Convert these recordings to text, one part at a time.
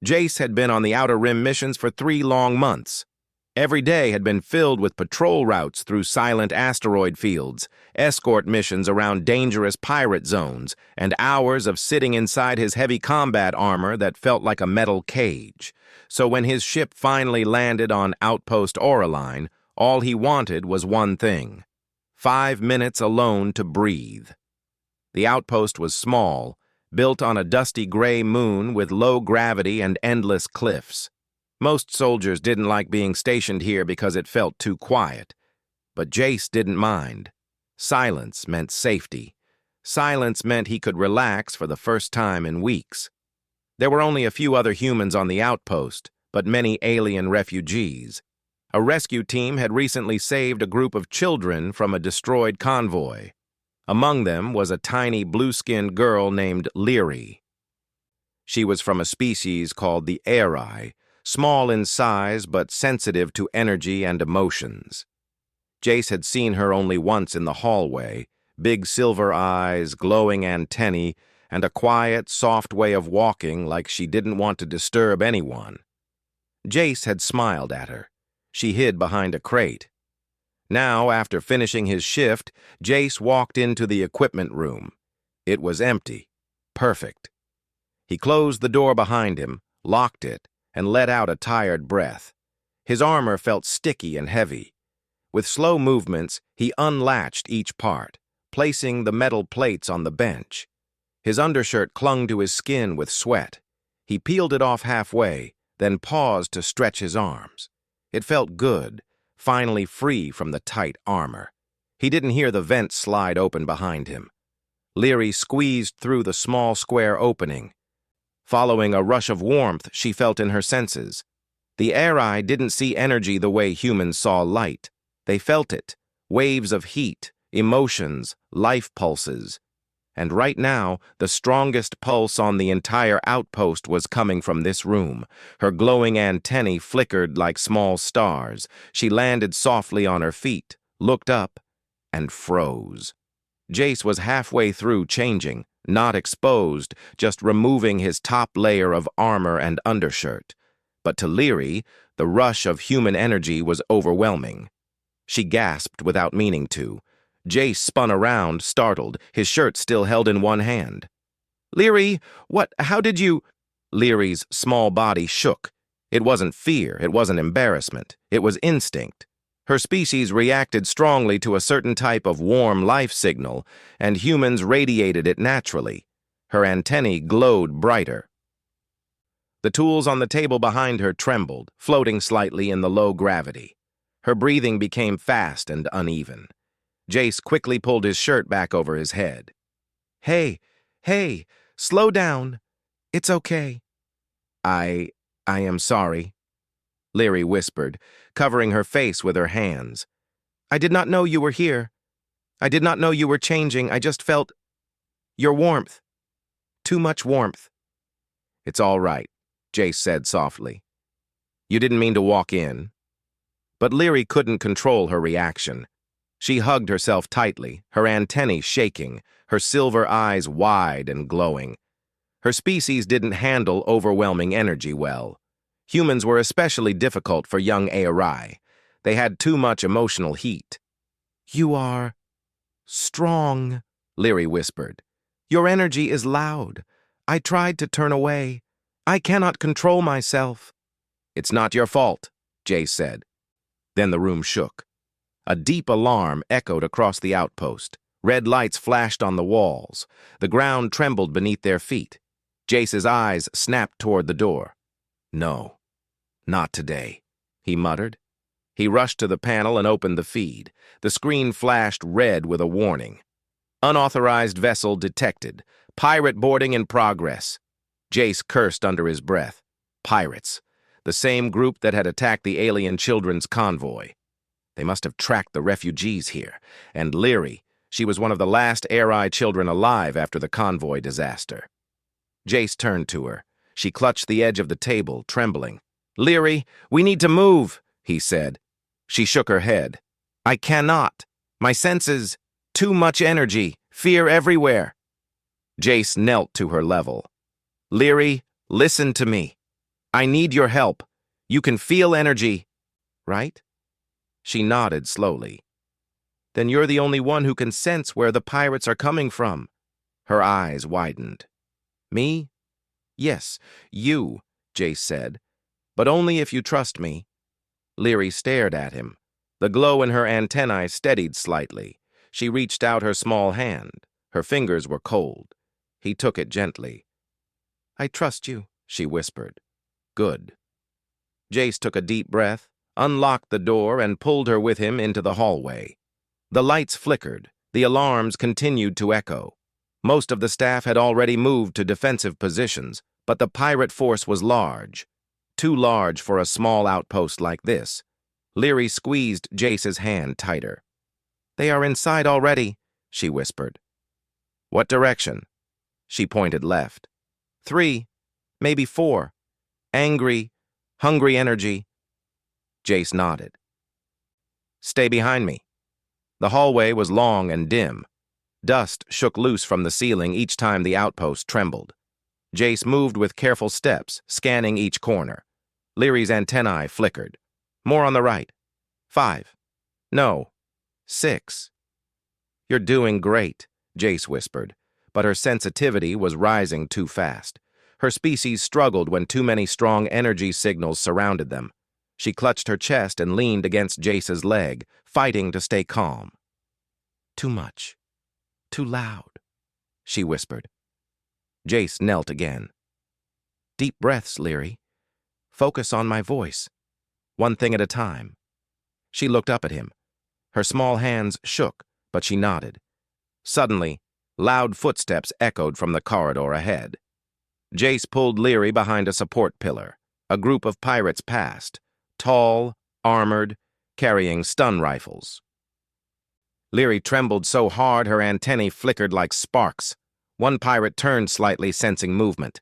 Jace had been on the Outer Rim missions for 3 long months. Every day had been filled with patrol routes through silent asteroid fields, escort missions around dangerous pirate zones, and hours of sitting inside his heavy combat armor that felt like a metal cage. So when his ship finally landed on Outpost Oraline, all he wanted was one thing: 5 minutes alone to breathe. The outpost was small, built on a dusty gray moon with low gravity and endless cliffs. Most soldiers didn't like being stationed here because it felt too quiet. But Jace didn't mind. Silence meant safety. Silence meant he could relax for the first time in weeks. There were only a few other humans on the outpost, but many alien refugees. A rescue team had recently saved a group of children from a destroyed convoy. Among them was a tiny blue-skinned girl named Leary. She was from a species called the HFY, small in size but sensitive to energy and emotions. Jace had seen her only once in the hallway: big silver eyes, glowing antennae, and a quiet, soft way of walking like she didn't want to disturb anyone. Jace had smiled at her. She hid behind a crate. Now, after finishing his shift, Jace walked into the equipment room. It was empty. Perfect. He closed the door behind him, locked it, and let out a tired breath. His armor felt sticky and heavy. With slow movements, he unlatched each part, placing the metal plates on the bench. His undershirt clung to his skin with sweat. He peeled it off halfway, then paused to stretch his arms. It felt good, finally free from the tight armor. He didn't hear the vent slide open behind him. Leary squeezed through the small square opening. Following a rush of warmth she felt in her senses. The HFY didn't see energy the way humans saw light. They felt it: waves of heat, emotions, life pulses. And right now, the strongest pulse on the entire outpost was coming from this room. Her glowing antennae flickered like small stars. She landed softly on her feet, looked up, and froze. Jace was halfway through changing, not exposed, just removing his top layer of armor and undershirt. But to Leary, the rush of human energy was overwhelming. She gasped without meaning to. Jace spun around, startled, his shirt still held in one hand. "Leary, how did you—" Leary's small body shook. It wasn't fear, it wasn't embarrassment, it was instinct. Her species reacted strongly to a certain type of warm life signal, and humans radiated it naturally. Her antennae glowed brighter. The tools on the table behind her trembled, floating slightly in the low gravity. Her breathing became fast and uneven. Jace quickly pulled his shirt back over his head. Hey, slow down. It's okay." I am sorry," Leary whispered, covering her face with her hands. "I did not know you were here. I did not know you were changing. I just felt your warmth. Too much warmth." "It's all right," Jace said softly. "You didn't mean to walk in." But Leary couldn't control her reaction. She hugged herself tightly, her antennae shaking, her silver eyes wide and glowing. Her species didn't handle overwhelming energy well. Humans were especially difficult for young HFY. They had too much emotional heat. "You are strong," Leary whispered. "Your energy is loud. I tried to turn away. I cannot control myself." "It's not your fault," Jace said. Then the room shook. A deep alarm echoed across the outpost. Red lights flashed on the walls. The ground trembled beneath their feet. Jace's eyes snapped toward the door. "No, not today," he muttered. He rushed to the panel and opened the feed. The screen flashed red with a warning. "Unauthorized vessel detected. Pirate boarding in progress." Jace cursed under his breath. Pirates. The same group that had attacked the alien children's convoy. They must have tracked the refugees here. And Leary, she was one of the last HFY children alive after the convoy disaster. Jace turned to her. She clutched the edge of the table, trembling. "Leary, we need to move," he said. She shook her head. "I cannot. My senses, too much energy, fear everywhere." Jace knelt to her level. "Leary, listen to me. I need your help. You can feel energy, right? She nodded slowly. Then you're the only one who can sense where the pirates are coming from. Her eyes widened. Me? Yes, you, Jace said, but only if you trust me. Leary stared at him. The glow in her antennae steadied slightly. She reached out her small hand. Her fingers were cold. He took it gently. I trust you, she whispered. Good. Jace took a deep breath, unlocked the door, and pulled her with him into the hallway. The lights flickered. The alarms continued to echo. Most of the staff had already moved to defensive positions, but the pirate force was large. Too large for a small outpost like this. Leary squeezed Jace's hand tighter. They are inside already, she whispered. What direction? She pointed left. 3, maybe 4. Angry, hungry energy. Jace nodded. Stay behind me. The hallway was long and dim. Dust shook loose from the ceiling each time the outpost trembled. Jace moved with careful steps, scanning each corner. Leary's antennae flickered. More on the right. 5. No. 6. You're doing great, Jace whispered, but her sensitivity was rising too fast. Her species struggled when too many strong energy signals surrounded them. She clutched her chest and leaned against Jace's leg, fighting to stay calm. Too much. Too loud, she whispered. Jace knelt again. Deep breaths, Leary. Focus on my voice. One thing at a time. She looked up at him. Her small hands shook, but she nodded. Suddenly, loud footsteps echoed from the corridor ahead. Jace pulled Leary behind a support pillar. A group of pirates passed, tall, armored, carrying stun rifles. Leary trembled so hard her antennae flickered like sparks. One pirate turned slightly, sensing movement.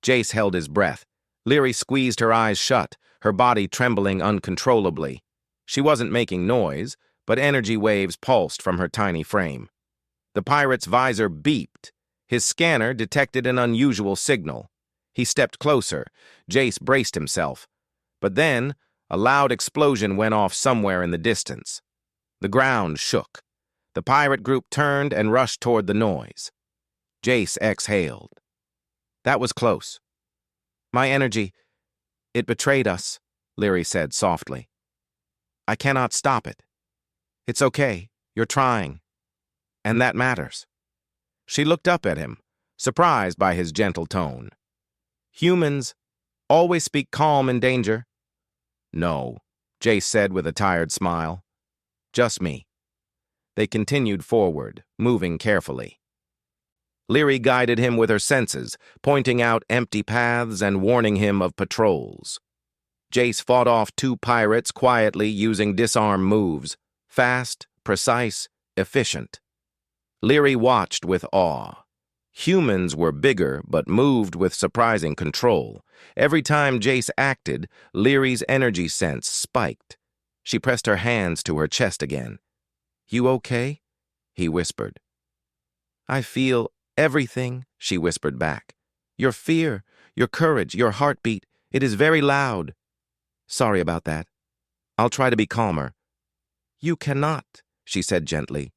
Jace held his breath. Leary squeezed her eyes shut, her body trembling uncontrollably. She wasn't making noise, but energy waves pulsed from her tiny frame. The pirate's visor beeped. His scanner detected an unusual signal. He stepped closer. Jace braced himself. But then, a loud explosion went off somewhere in the distance. The ground shook. The pirate group turned and rushed toward the noise. Jace exhaled. That was close. My energy, it betrayed us, Leary said softly. I cannot stop it. It's okay, you're trying. And that matters. She looked up at him, surprised by his gentle tone. Humans always speak calm in danger. No, Jace said with a tired smile. Just me. They continued forward, moving carefully. Leary guided him with her senses, pointing out empty paths and warning him of patrols. Jace fought off 2 pirates quietly using disarm moves, fast, precise, efficient. Leary watched with awe. Humans were bigger but moved with surprising control. Every time Jace acted, Leary's energy sense spiked. She pressed her hands to her chest again. You okay? He whispered. I feel everything, she whispered back. Your fear, your courage, your heartbeat, it is very loud. Sorry about that. I'll try to be calmer. You cannot, she said gently.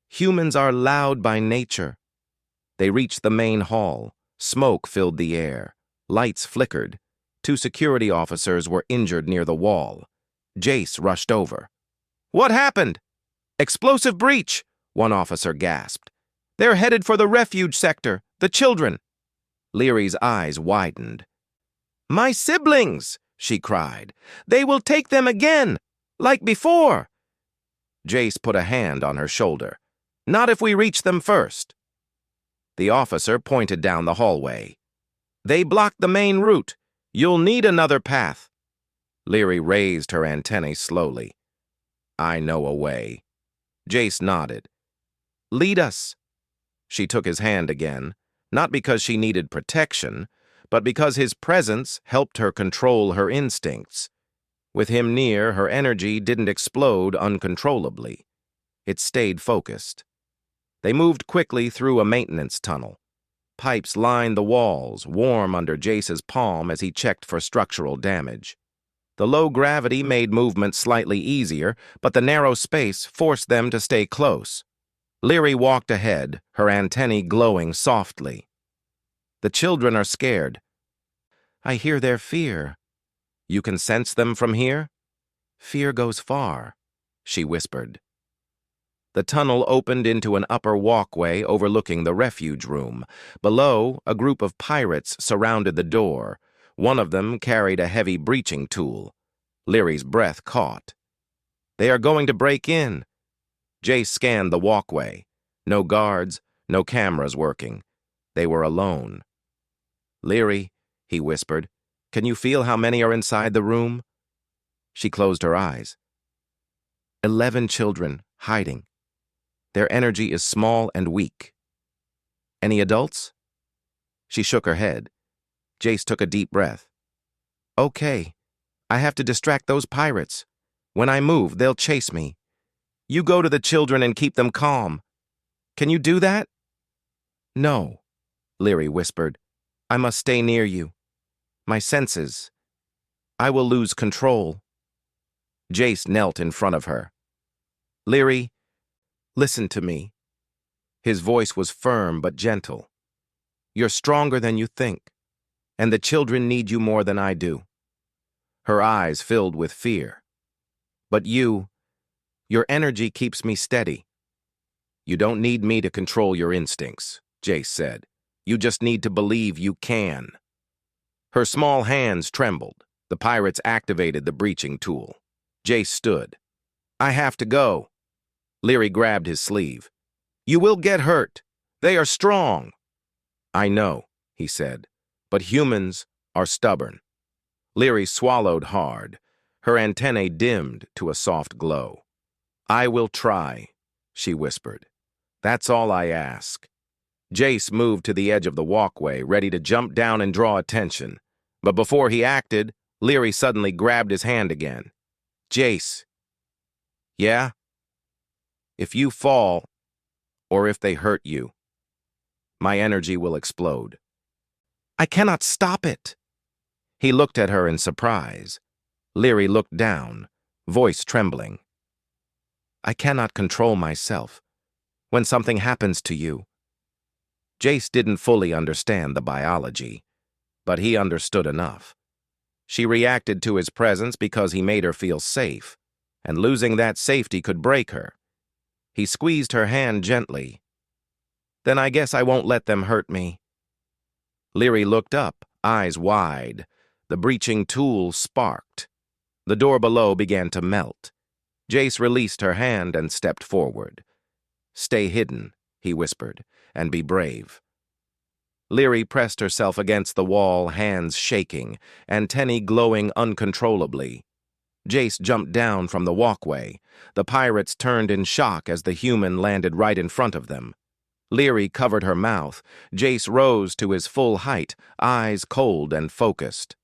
Humans are loud by nature. They reached the main hall. Smoke filled the air. Lights flickered. 2 security officers were injured near the wall. Jace rushed over. What happened? Explosive breach, one officer gasped. They're headed for the refuge sector, the children. Leary's eyes widened. My siblings, she cried. They will take them again, like before. Jace put a hand on her shoulder. Not if we reach them first. The officer pointed down the hallway. They blocked the main route. You'll need another path. Leary raised her antennae slowly. I know a way. Jace nodded. Lead us. She took his hand again, not because she needed protection, but because his presence helped her control her instincts. With him near, her energy didn't explode uncontrollably. It stayed focused. They moved quickly through a maintenance tunnel. pipes lined the walls, warm under Jace's palm as he checked for structural damage. The low gravity made movement slightly easier, but the narrow space forced them to stay close. Leary walked ahead, her antennae glowing softly. The children are scared. I hear their fear. You can sense them from here? Fear goes far, she whispered. The tunnel opened into an upper walkway overlooking the refuge room. Below, a group of pirates surrounded the door. One of them carried a heavy breaching tool. Leary's breath caught. They are going to break in. Jace scanned the walkway. No guards, no cameras working. They were alone. Leary, he whispered, can you feel how many are inside the room? She closed her eyes. 11 children, hiding. Their energy is small and weak. Any adults? She shook her head. Jace took a deep breath. Okay, I have to distract those pirates. When I move, they'll chase me. You go to the children and keep them calm. Can you do that? No, Leary whispered. I must stay near you. My senses. I will lose control. Jace knelt in front of her. Leary, listen to me. His voice was firm but gentle. You're stronger than you think, and the children need you more than I do. Her eyes filled with fear. But your energy keeps me steady. You don't need me to control your instincts, Jace said. You just need to believe you can. Her small hands trembled. The pirates activated the breaching tool. Jace stood. I have to go. Leary grabbed his sleeve. You will get hurt. They are strong. I know, he said, but humans are stubborn. Leary swallowed hard. Her antennae dimmed to a soft glow. I will try, she whispered. That's all I ask. Jace moved to the edge of the walkway, ready to jump down and draw attention. But before he acted, Leary suddenly grabbed his hand again. Jace. Yeah? If you fall, or if they hurt you, my energy will explode. I cannot stop it. He looked at her in surprise. Leary looked down, voice trembling. I cannot control myself. When something happens to you. Jace didn't fully understand the biology, but he understood enough. She reacted to his presence because he made her feel safe, and losing that safety could break her. He squeezed her hand gently. Then I guess I won't let them hurt me. Leary looked up, eyes wide. The breaching tool sparked. The door below began to melt. Jace released her hand and stepped forward. Stay hidden, he whispered, and be brave. Leary pressed herself against the wall, hands shaking, antennae glowing uncontrollably. Jace jumped down from the walkway. The pirates turned in shock as the human landed right in front of them. Leary covered her mouth. Jace rose to his full height, eyes cold and focused.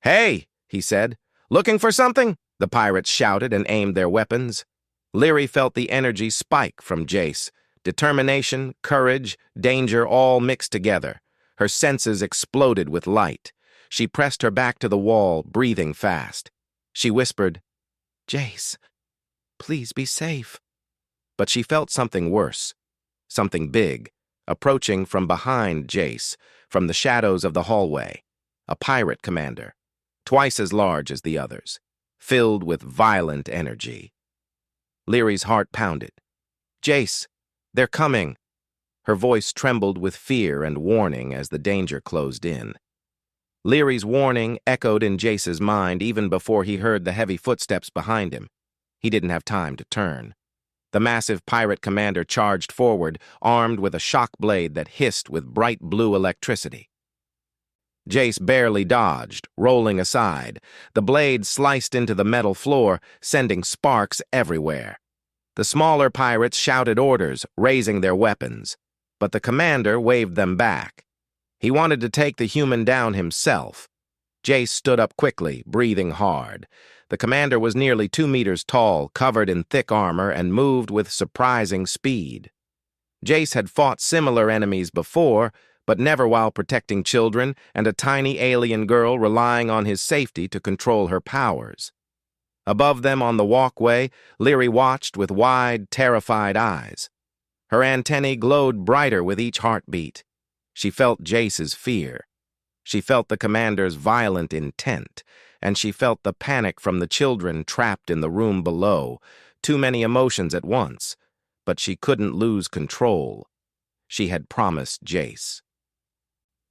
Hey, he said. Looking for something? The pirates shouted and aimed their weapons. Leary felt the energy spike from Jace. Determination, courage, danger all mixed together. Her senses exploded with light. She pressed her back to the wall, breathing fast. She whispered, Jace, please be safe. But she felt something worse, something big, approaching from behind Jace, from the shadows of the hallway. A pirate commander, twice as large as the others, filled with violent energy. Leary's heart pounded. Jace, they're coming. Her voice trembled with fear and warning as the danger closed in. Leary's warning echoed in Jace's mind even before he heard the heavy footsteps behind him. He didn't have time to turn. The massive pirate commander charged forward, armed with a shock blade that hissed with bright blue electricity. Jace barely dodged, rolling aside. The blade sliced into the metal floor, sending sparks everywhere. The smaller pirates shouted orders, raising their weapons, but the commander waved them back. He wanted to take the human down himself. Jace stood up quickly, breathing hard. The commander was nearly 2 meters tall, covered in thick armor, and moved with surprising speed. Jace had fought similar enemies before, but never while protecting children and a tiny alien girl relying on his safety to control her powers. Above them on the walkway, Leary watched with wide, terrified eyes. Her antennae glowed brighter with each heartbeat. She felt Jace's fear. She felt the commander's violent intent, and she felt the panic from the children trapped in the room below. Too many emotions at once, but she couldn't lose control. She had promised Jace.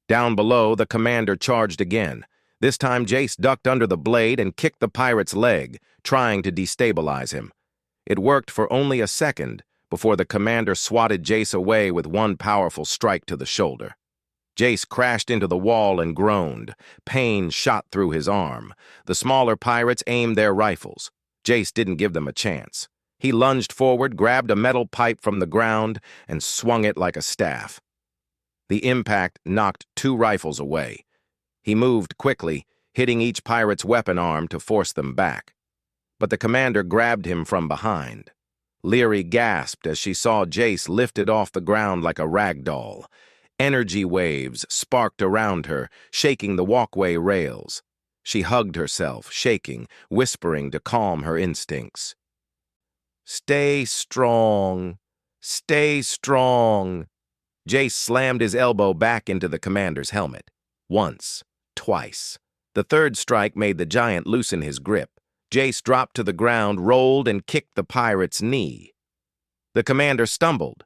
Down below, the commander charged again. This time, Jace ducked under the blade and kicked the pirate's leg, trying to destabilize him. It worked for only a second before the commander swatted Jace away with one powerful strike to the shoulder. Jace crashed into the wall and groaned. Pain shot through his arm. The smaller pirates aimed their rifles. Jace didn't give them a chance. He lunged forward, grabbed a metal pipe from the ground, and swung it like a staff. The impact knocked 2 rifles away. He moved quickly, hitting each pirate's weapon arm to force them back. But the commander grabbed him from behind. Leary gasped as she saw Jace lifted off the ground like a rag doll. Energy waves sparked around her, shaking the walkway rails. She hugged herself, shaking, whispering to calm her instincts. "Stay strong. Stay strong." Jace slammed his elbow back into the commander's helmet. Once, twice. The third strike made the giant loosen his grip. Jace dropped to the ground, rolled, and kicked the pirate's knee. The commander stumbled.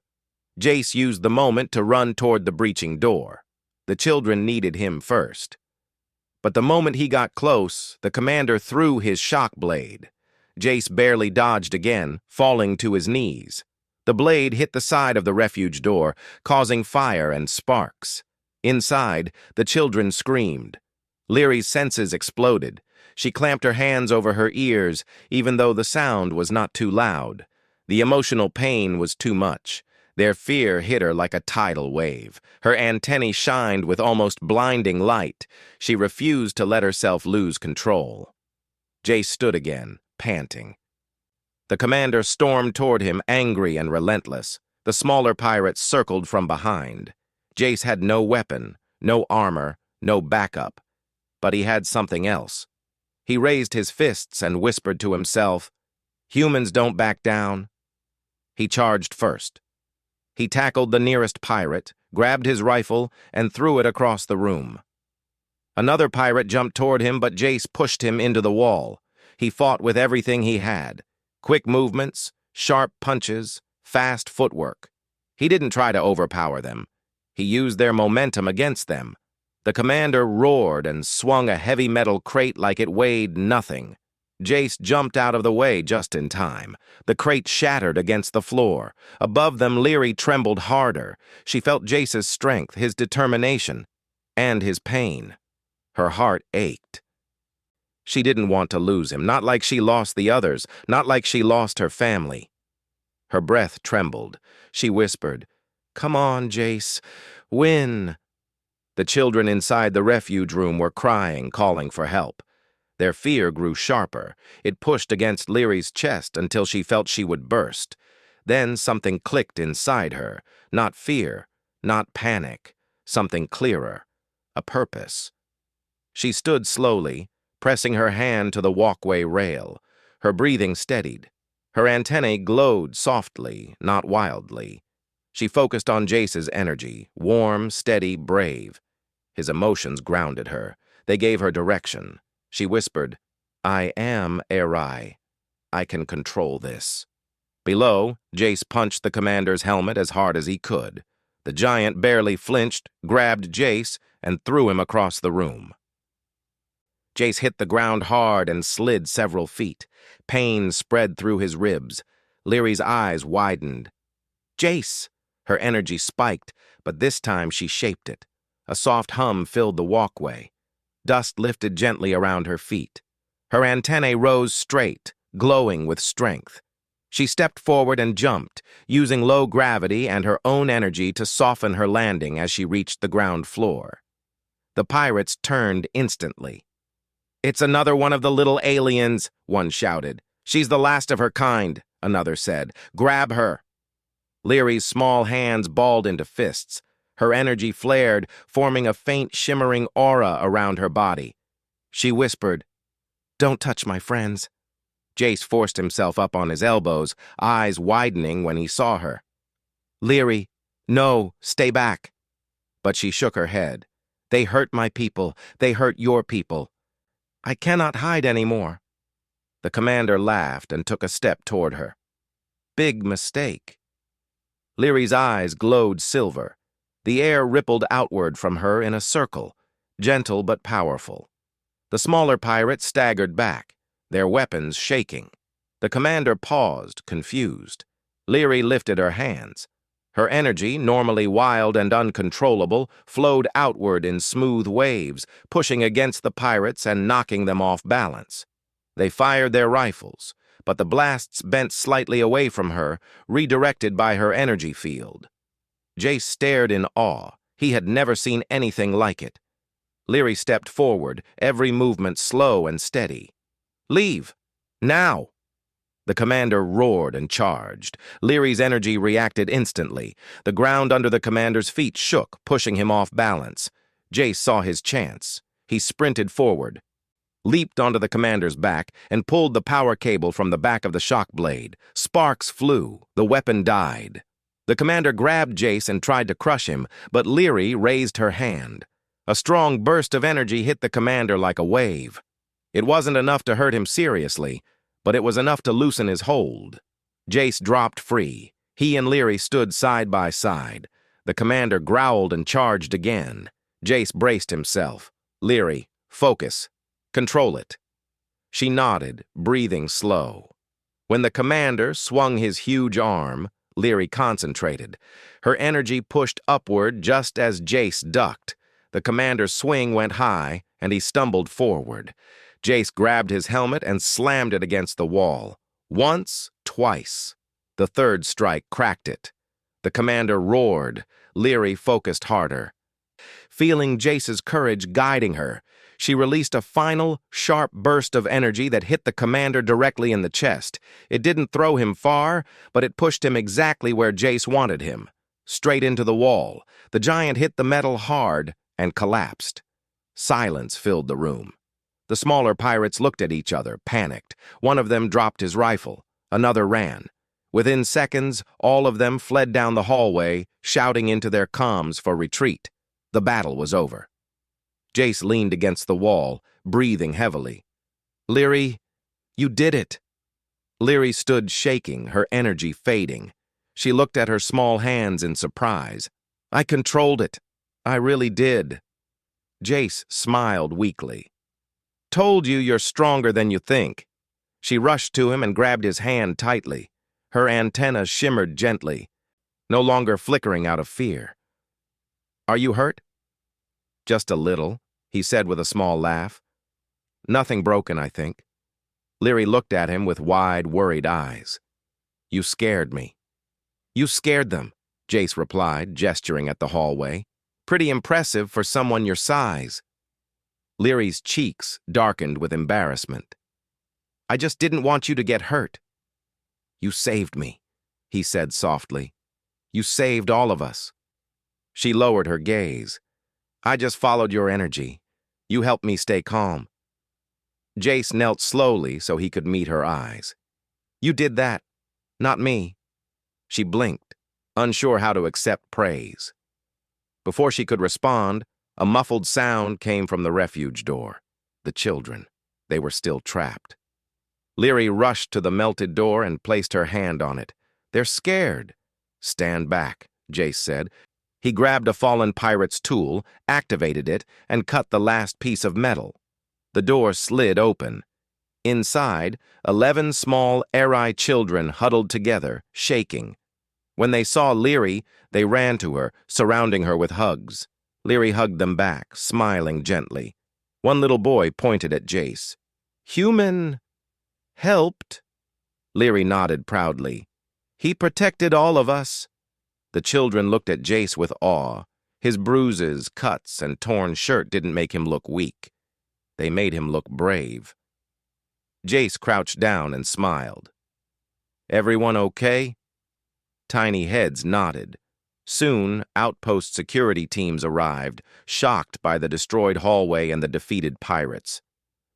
Jace used the moment to run toward the breaching door. The children needed him first. But the moment he got close, the commander threw his shock blade. Jace barely dodged again, falling to his knees. The blade hit the side of the refuge door, causing fire and sparks. Inside, the children screamed. Leary's senses exploded. She clamped her hands over her ears, even though the sound was not too loud. The emotional pain was too much. Their fear hit her like a tidal wave. Her antennae shined with almost blinding light. She refused to let herself lose control. Jace stood again, panting. The commander stormed toward him, angry and relentless. The smaller pirates circled from behind. Jace had no weapon, no armor, no backup. But he had something else. He raised his fists and whispered to himself, "Humans don't back down." He charged first. He tackled the nearest pirate, grabbed his rifle, and threw it across the room. Another pirate jumped toward him, but Jace pushed him into the wall. He fought with everything he had. Quick movements, sharp punches, fast footwork. He didn't try to overpower them. He used their momentum against them. The commander roared and swung a heavy metal crate like it weighed nothing. Jace jumped out of the way just in time. The crate shattered against the floor. Above them, Leary trembled harder. She felt Jace's strength, his determination, and his pain. Her heart ached. She didn't want to lose him, not like she lost the others, not like she lost her family. Her breath trembled. She whispered, "Come on, Jace. Win." The children inside the refuge room were crying, calling for help. Their fear grew sharper. It pushed against Leary's chest until she felt she would burst. Then something clicked inside her. Not fear, not panic. Something clearer. A purpose. She stood slowly, pressing her hand to the walkway rail. Her breathing steadied. Her antennae glowed softly, not wildly. She focused on Jace's energy, warm, steady, brave. His emotions grounded her. They gave her direction. She whispered, "I am Eri. I can control this." Below, Jace punched the commander's helmet as hard as he could. The giant barely flinched, grabbed Jace, and threw him across the room. Jace hit the ground hard and slid several feet. Pain spread through his ribs. Leary's eyes widened. "Jace!" Her energy spiked, but this time she shaped it. A soft hum filled the walkway. Dust lifted gently around her feet. Her antennae rose straight, glowing with strength. She stepped forward and jumped, using low gravity and her own energy to soften her landing as she reached the ground floor. The pirates turned instantly. "It's another one of the little aliens," one shouted. "She's the last of her kind," another said. "Grab her." Leary's small hands balled into fists. Her energy flared, forming a faint, shimmering aura around her body. She whispered, "Don't touch my friends." Jace forced himself up on his elbows, eyes widening when he saw her. "Leary, no, stay back." But she shook her head. "They hurt my people. They hurt your people. I cannot hide anymore." The commander laughed and took a step toward her. "Big mistake." Leary's eyes glowed silver. The air rippled outward from her in a circle, gentle but powerful. The smaller pirates staggered back, their weapons shaking. The commander paused, confused. Leary lifted her hands. Her energy, normally wild and uncontrollable, flowed outward in smooth waves, pushing against the pirates and knocking them off balance. They fired their rifles, but the blasts bent slightly away from her, redirected by her energy field. Jace stared in awe. He had never seen anything like it. Leary stepped forward, every movement slow and steady. "Leave! Now!" The commander roared and charged. Leary's energy reacted instantly. The ground under the commander's feet shook, pushing him off balance. Jace saw his chance. He sprinted forward, leaped onto the commander's back, and pulled the power cable from the back of the shock blade. Sparks flew. The weapon died. The commander grabbed Jace and tried to crush him, but Leary raised her hand. A strong burst of energy hit the commander like a wave. It wasn't enough to hurt him seriously, but it was enough to loosen his hold. Jace dropped free. He and Leary stood side by side. The commander growled and charged again. Jace braced himself. "Leary, focus. Control it." She nodded, breathing slow. When the commander swung his huge arm, Leary concentrated. Her energy pushed upward just as Jace ducked. The commander's swing went high, and he stumbled forward. Jace grabbed his helmet and slammed it against the wall. Once, twice. The third strike cracked it. The commander roared. Leary focused harder. Feeling Jace's courage guiding her, she released a final, sharp burst of energy that hit the commander directly in the chest. It didn't throw him far, but it pushed him exactly where Jace wanted him. Straight into the wall. The giant hit the metal hard and collapsed. Silence filled the room. The smaller pirates looked at each other, panicked. One of them dropped his rifle. Another ran. Within seconds, all of them fled down the hallway, shouting into their comms for retreat. The battle was over. Jace leaned against the wall, breathing heavily. "Leary, you did it." Leary stood shaking, her energy fading. She looked at her small hands in surprise. "I controlled it. I really did." Jace smiled weakly. "Told you you're stronger than you think." She rushed to him and grabbed his hand tightly. Her antennas shimmered gently, no longer flickering out of fear. "Are you hurt?" "Just a little," he said with a small laugh. "Nothing broken, I think." Leary looked at him with wide, worried eyes. "You scared me." "You scared them," Jace replied, gesturing at the hallway. "Pretty impressive for someone your size." Leary's cheeks darkened with embarrassment. "I just didn't want you to get hurt." "You saved me," he said softly. "You saved all of us." She lowered her gaze. "I just followed your energy. You helped me stay calm." Jace knelt slowly so he could meet her eyes. "You did that, not me." She blinked, unsure how to accept praise. Before she could respond, a muffled sound came from the refuge door. The children. They were still trapped. Leary rushed to the melted door and placed her hand on it. "They're scared." "Stand back," Jace said. He grabbed a fallen pirate's tool, activated it, and cut the last piece of metal. The door slid open. Inside, 11 small Eri children huddled together, shaking. When they saw Leary, they ran to her, surrounding her with hugs. Leary hugged them back, smiling gently. One little boy pointed at Jace. "Human helped." Leary nodded proudly. "He protected all of us." The children looked at Jace with awe. His bruises, cuts, and torn shirt didn't make him look weak. They made him look brave. Jace crouched down and smiled. "Everyone okay?" Tiny heads nodded. Soon, outpost security teams arrived, shocked by the destroyed hallway and the defeated pirates.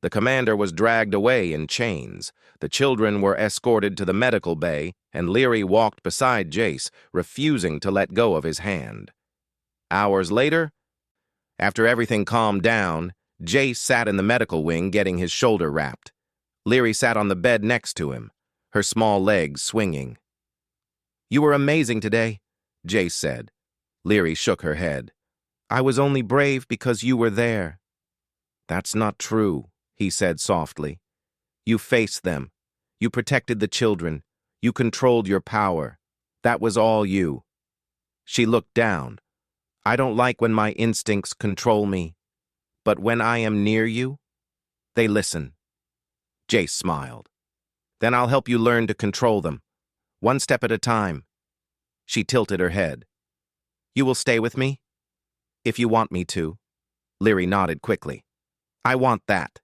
The commander was dragged away in chains. The children were escorted to the medical bay, and Leary walked beside Jace, refusing to let go of his hand. Hours later, after everything calmed down, Jace sat in the medical wing getting his shoulder wrapped. Leary sat on the bed next to him, her small legs swinging. "You were amazing today," Jace said. Leary shook her head. "I was only brave because you were there." "That's not true," he said softly. "You faced them. You protected the children. You controlled your power. That was all you." She looked down. "I don't like when my instincts control me. But when I am near you, they listen." Jace smiled. "Then I'll help you learn to control them, one step at a time." She tilted her head. "You will stay with me?" "If you want me to." Leary nodded quickly. "I want that."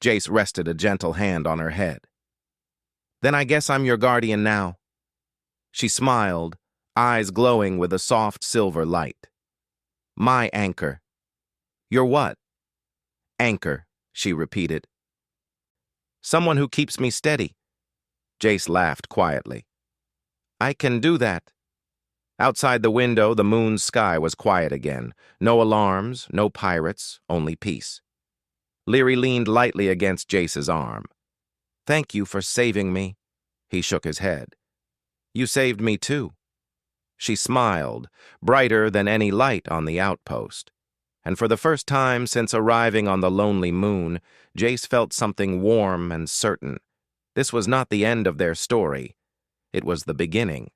Jace rested a gentle hand on her head. "Then I guess I'm your guardian now." She smiled, eyes glowing with a soft silver light. "My anchor." "Your what?" "Anchor," she repeated. "Someone who keeps me steady." Jace laughed quietly. "I can do that." Outside the window, the moon's sky was quiet again. No alarms, no pirates, only peace. Leary leaned lightly against Jace's arm. "Thank you for saving me." He shook his head. "You saved me too." She smiled, brighter than any light on the outpost. And for the first time since arriving on the lonely moon, Jace felt something warm and certain. This was not the end of their story. It was the beginning.